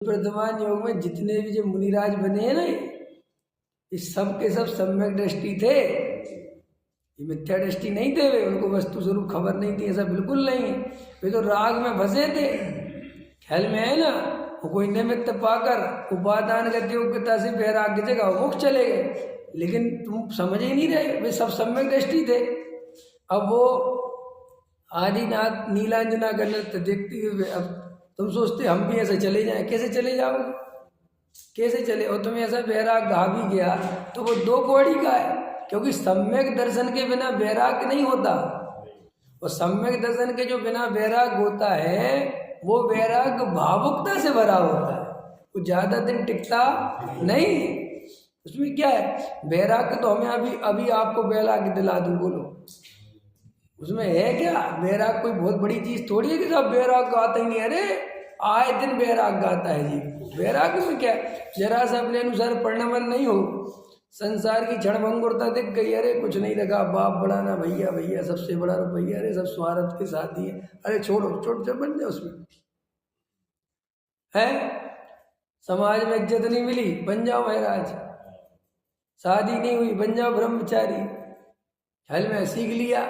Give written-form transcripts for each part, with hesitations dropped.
वर्तमान योग में जितने भी जो मुनिराज बने हैं ना, ये सब के सब सम्यक दृष्टि थे। ये मिथ्या दृष्टि नहीं थे, वे उनको वस्तु स्वरूप खबर नहीं थी, ऐसा बिल्कुल नहीं है। वे तो राग में फंसे थे। ख्याल में है ना, वो कोई निमित्त पाकर उपादान गति योग्यता से वैराग्य जगह मोक्ष चले गए, लेकिन तुम समझ ही नहीं रहे, वे सब सम्यक दृष्टि थे। अब वो आदिनाथ नीलांजना का नृत्य देखते हुए अब तुम सोचते हम भी ऐसे चले जाएं, कैसे चले जाओगे, कैसे चले? और तुम्हें ऐसा वैराग आ भी गया तो वो दो कौड़ी का है, क्योंकि सम्यक दर्शन के बिना वैराग नहीं होता। और सम्यक दर्शन के जो बिना वैराग होता है वो वैराग भावुकता से भरा होता है, वो ज्यादा दिन टिकता नहीं। उसमें क्या है वैराग? तो हमें अभी आपको वैराग दिला दूं, बोलो उसमें है क्या? वैराग कोई बहुत बड़ी चीज थोड़ी है कि सब वैराग गाते ही नहीं। अरे आए दिन वैराग गाता है जी। वैराग में क्या है? जरा सा अपने अनुसार परिणमन नहीं हो, संसार की क्षणभंगुरता दिख गई, अरे कुछ नहीं लगा, बाप बड़ा ना भैया, भैया सबसे बड़ा रुपया, अरे सब स्वार्थ के साथ ही है, अरे छोड़ो छोड़ छोड़ बन जाए उसमें है। समाज में इज्जत नहीं मिली, बन जाओ महाराज। शादी नहीं हुई, बन जाओ ब्रह्मचारी। ख्याल में सीख लिया।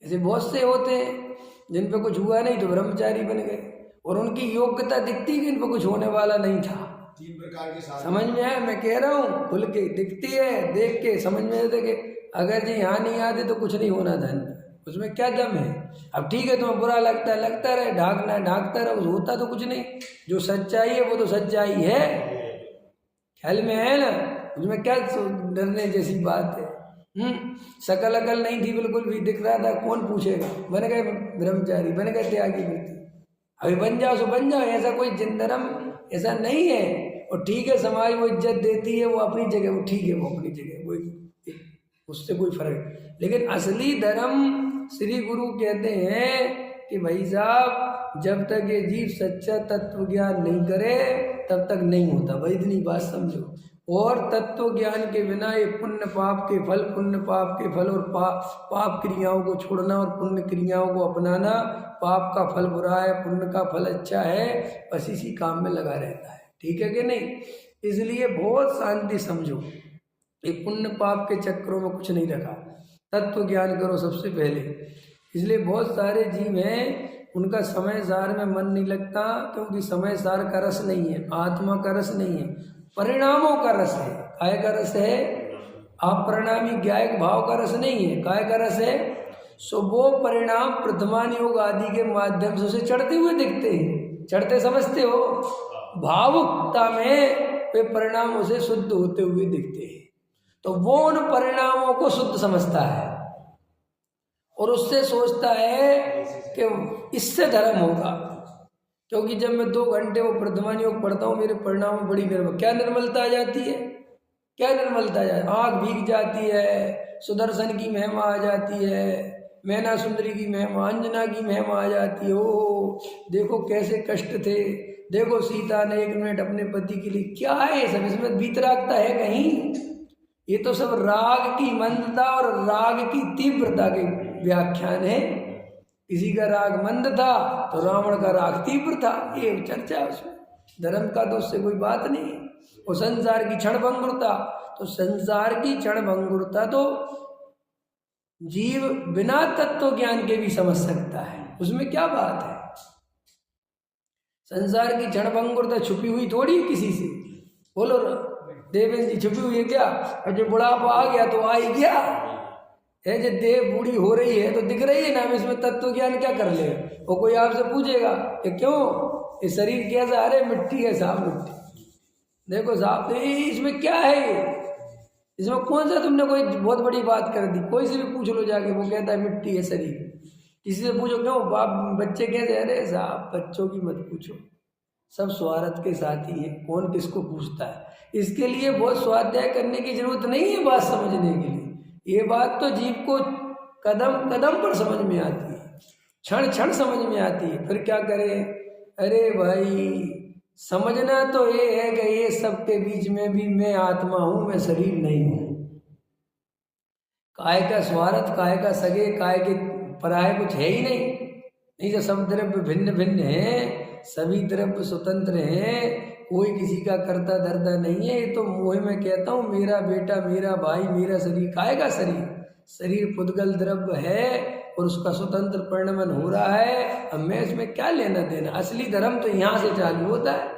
ऐसे बहुत से होते हैं जिन पे कुछ हुआ नहीं तो ब्रह्मचारी बन गए, और उनकी योग्यता दिखती कि इन पर कुछ होने वाला नहीं था। 3 प्रकार के साथ समझ में आया? मैं कह रहा हूँ खुल के दिखती है, देख के समझ में आते कि अगर जी यहाँ नहीं आते तो कुछ नहीं होना धन, उसमें क्या दम है? अब ठीक है तुम्हें बुरा लगता है, लगता रहे, ढाकना ढाकता रहे, होता तो कुछ नहीं। जो सच्चाई है वो तो सच्चाई है। ख्याल में है ना? उसमें क्या डरने जैसी बात है? शकल अकल नहीं थी, बिल्कुल भी दिख रहा था, कौन पूछेगा? बन गए ब्रह्मचारी, बन गए त्यागी वृत्ति। अभी बन जाओ सो बन जाओ, ऐसा कोई जिंदरम ऐसा नहीं है। और ठीक है समाज वो इज्जत देती है, वो अपनी जगह, वो ठीक है, वो अपनी जगह, वो उससे कोई फर्क। लेकिन असली धर्म श्री गुरु कहते हैं कि भाई साहब जब तक ये जीव सच्चा तत्व ज्ञान नहीं करे तब तक नहीं होता। भाई इतनी बात समझो। और तत्व ज्ञान के बिना ये पुण्य पाप के फल, पुण्य पाप के फल और पाप क्रियाओं को छोड़ना और पुण्य क्रियाओं को अपनाना, पाप का फल बुरा है, पुण्य का फल अच्छा है, बस इसी काम में लगा रहता है। ठीक है कि नहीं? इसलिए बहुत शांति समझो, ये पुण्य पाप के चक्रों में कुछ नहीं रखा, तत्व ज्ञान करो सबसे पहले। इसलिए बहुत सारे जीव हैं उनका समय सार में मन नहीं लगता, क्योंकि समय सार का रस नहीं है, आत्मा का रस नहीं है, परिणामों का रस है। काय का रस है? अपरिणामी ज्ञायक भाव का रस नहीं है, काय का रस है? सो वो परिणाम प्रथमान योग आदि के माध्यम से उसे चढ़ते हुए दिखते हैं। चढ़ते समझते हो? भावुकता में वे परिणाम उसे शुद्ध होते हुए दिखते हैं, तो वो उन परिणामों को शुद्ध समझता है और उससे सोचता है कि इससे धर्म होगा। क्योंकि जब मैं 2 घंटे वो प्रथमान योग पढ़ता हूँ, मेरे परिणाम में बड़ी क्या निर्मलता आ जाती है, क्या निर्मलता आ जाती है? आँख भीग जाती है, सुदर्शन की महिमा आ जाती है, मैना सुंदरी की महिमा, अंजना की महिमा आ जाती है। ओ देखो कैसे कष्ट थे, देखो सीता ने 1 मिनट अपने पति के लिए, क्या है सब इसमें वीतरागता है कहीं? ये तो सब राग की मंदता और राग की तीव्रता के व्याख्यान है। किसी का राग मंद था तो रावण का राग तीव्र था, ये चर्चा उसमें। धर्म का तो उससे कोई बात नहीं। और संसार की क्षणभंगुरता, तो संसार की क्षणभंगुरता तो जीव बिना तत्व ज्ञान के भी समझ सकता है, उसमें क्या बात है? संसार की क्षणभंगुरता छुपी हुई थोड़ी किसी से। बोलो देवेंद्र जी, छुपी हुई है क्या? और जो बुढ़ापा आ गया तो आ ही गया है, जो देह बूढ़ी हो रही है तो दिख रही है ना, हम इसमें तत्व ज्ञान क्या कर ले? वो कोई आपसे पूछेगा कि क्यों ये शरीर कैसा? अरे मिट्टी है साहब, मिट्टी देखो साहब, इसमें क्या है? इसमें कौन सा तुमने कोई बहुत बड़ी बात कर दी? कोई से भी पूछ लो जाके, वो कहता है मिट्टी है शरीर। किसी से पूछो क्यों बाप बच्चे कहते हैं, अरे साहब बच्चों की मत पूछो, सब स्वार्थ के साथ ही है, कौन किसको पूछता है? इसके लिए बहुत स्वाध्याय करने की जरूरत नहीं है बात समझने के लिए। ये बात तो जीव को कदम कदम पर समझ में आती है, क्षण क्षण समझ में आती है। फिर क्या करें? अरे भाई समझना तो ये है कि ये सबके बीच में भी मैं आत्मा हूं, मैं शरीर नहीं हूं। काय का स्वार्थ, काय का सगे, काय के पराये कुछ है ही नहीं। नहीं तो सब द्रव्य भिन्न भिन्न है, सभी द्रव्य स्वतंत्र हैं, कोई किसी का करता धरता नहीं है। ये तो वही मैं कहता हूँ, मेरा बेटा, मेरा भाई, मेरा शरीर, काहेगा शरीर, शरीर पुद्गल द्रव्य है और उसका स्वतंत्र परिणमन हो रहा है। अब मैं इसमें क्या लेना देना, असली धर्म तो यहाँ से चालू होता है।